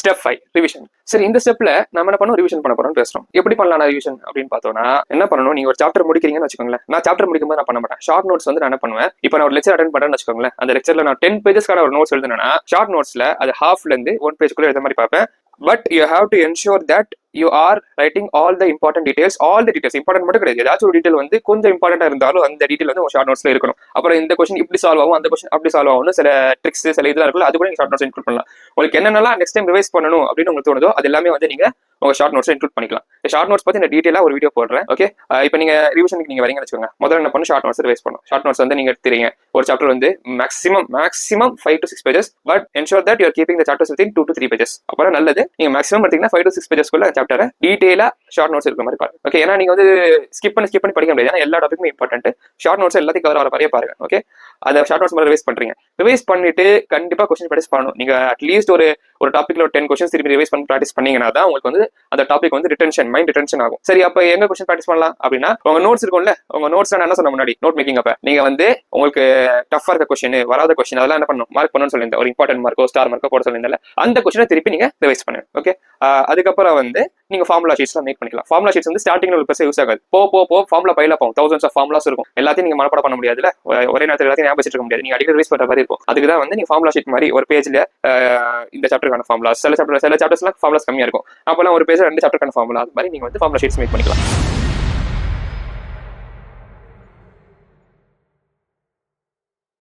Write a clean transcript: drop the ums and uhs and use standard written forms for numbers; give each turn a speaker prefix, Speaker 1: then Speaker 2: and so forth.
Speaker 1: Step 5 revision. சரி, இந்த ஸ்டெப்ல நம்ம என்ன பண்ணோம், ரிவிஷன் பண்ண போறோம்னு பேசுறோம். எப்படி பண்ணலாம் ரிவிஷன் அப்படின்னு பார்த்தோம்னா, என்ன பண்ணணும், நீங்க ஒரு சாப்டர் முடிக்கிறீங்கன்னு வச்சுக்கோங்களேன். நான் சாப்டர் முடிக்கும்போது நான் பண்ண மாட்டேன். ஷார்ட் நோட்ஸ் வந்து நான் என்ன பண்ணுவேன், இப்போ நான் ஒரு லெக்சர் அட்டெண்ட் பண்றேன்னு வச்சுக்கோங்களேன். அந்த லெக்சர்ல நான் 10 பேஜஸ்க்கான ஒரு நோட்ஸ் எழுதுனா ஷார்ட் நோட்ஸ்ல அது ஹாஃப்ல இருந்து 1 பேஜ்க்குள்ள எழுத மாதிரி பார்ப்பேன். But you have to ensure that you are writing all the important details. All the details important மட்டும் கிடையாது, ஏதாச்சும் ஒரு டீடைல் வந்து கொஞ்சம் இம்பார்ட்டன்டா இருந்தாலும் அந்த டீடைல் வந்து உங்க ஷார்ட் நோட்ஸ்ல இருக்கணும். அப்புறம் இந்த கொஸ்டின் இப்படி சால்வ் ஆகும், அந்த கொஸ்டின் அப்படி சால்வ் ஆகும், சில ட்ரிக்ஸ் சில இதெல்லாம் இருக்குல்ல, அது கூட நீங்க ஷார்ட் நோட்ஸ் இன்க்ளூட் பண்ணலாம். உங்களுக்கு என்னென்னலாம் நெக்ஸ்ட் டைம் ரிவைஸ் பண்ணணும் அப்படின்னு உங்களுக்கு தோணுதோ அது எல்லாமே வந்து நீங்க உங்க ஷார்ட் நோட்ஸ் இன்க்ளூட் பண்ணிக்கலாம். ஷார்ட் நோட்ஸ் பத்தி நான் டீடைலா ஒரு வீடியோ போடுறேன். ஓகே, இப்போ நீங்க ரிவிஷனுக்கு நீங்க வரீங்கன்னு வச்சுக்கோங்க. முதல்ல என்ன பண்ணணும், ஷார்ட் நோட்ஸ் ரிவைஸ் பண்ணணும். ஷார்ட் நோட்ஸ் வந்து நீங்க எடுத்துறீங்க. ஒரு சாப்டர் வந்து maximum 5 to 6 pages, but ensure that you are keeping the chapters within 2 to 3 pages. அப்புறம் நல்லது, நீங்க மேக்ஸிமம் எடுத்தீங்கன்னா 5 to 6 pages குள்ள சாப்டரை டீடைலா ஷார்ட் நோட்ஸ் இருக்கிற மாதிரி பாருங்க. ஓகே, ஏன்னா நீங்க வந்து ஸ்கிப் பண்ணி படிக்க முடியாது. ஏன்னா எல்லா டாபிக்குமே இம்பார்ட்டன்ட். ஷார்ட் நோட்ஸ் எல்லாத்தையும் கவர் ஆகிற மாதிரியே பாருங்க. ஓகே, அதை ஷார்ட் நோட்ஸ் மாதிரி ரிவைஸ் பண்றீங்க. ரிவைஸ் பண்ணிட்டு கண்டிப்பா கொஸ்டின் ப்ராக்டிஸ் பண்ணணும். நீங்க அட்லீஸ்ட் ஒரு டாபிக்ல ஒரு 10 கொஸ்டின் திருப்பி ரிவைஸ் பண்ணி ப்ராக்டிஸ் பண்ணீங்கன்னா தான் உங்களுக்கு வந்து அந்த டாபிக் வந்து மைண்ட் ரிட்டென்ஷன் ஆகும். சரி, அப்ப எங்க கொஸ்டின் ப்ராக்டிஸ் பண்ணலாம் அப்படின்னா, உங்க நோட்ஸ் இருக்கும்ல, உங்க நோட்ஸ் நான் என்ன சொன்ன முன்னாடி நோட் மேக்கிங் அப்ப நீங்க வந்து உங்களுக்கு டஃபா இருக்க கொஸ்டின், வராத கொஸ்டின் அதெல்லாம் என்ன பண்ணணும், மார்க் பண்ணணும்னு சொல்லியிருந்தேன். ஒரு இம்பார்ட்டன்ட் மார்க்கோ ஸ்டார் மார்க்கோ போட சொல்லியிருந்தேன். அந்த கொஸ்டினை திருப்பி நீங்க ரிவைஸ் பண்ணுங்க. ஓகே, அதுக்கப்புறம் வந்து நீங்க ஃபார்முலா ஷீட்ஸ் மேக் பண்ணிக்கலாம். ஃபார்முலா ஷீட்ஸ் வந்து ஸ்டார்டிங்ல ஒரு பெருசா யூஸ் ஆகாது. போ ஃபார்முலா பைல போகும். thousands ஆஃப் ஃபார்முலாஸ் இருக்கும். எல்லாத்தையும் நீங்க மனப்பாடம் பண்ண முடியாதுல, ஒரே நேரத்தில் எல்லாத்தையும் ஞாபகம் வச்சிருக்க முடியாது. நீங்க அடிக்கடி ரிவைஸ் பண்ற மாதிரி இருக்கும். அதுக்கு தான் வந்து நீங்க ஃபார்முலா ஷீட் மாதிரி ஒரு பேஜ்ல இந்த சாப்டருக்கான ஃபார்முலாஸ், சில சாப்டர்ஸ்லாம் ஃபார்முலாஸ் கம்மியா இருக்கும். அப்பெல்லாம் ஒரு பேஜ் 2 சாப்டருக்கான ஃபார்முலா, அது மாதிரி நீங்க வந்து ஃபார்முலா ஷீட்ஸ் மேக் பண்ணிக்கலாம்.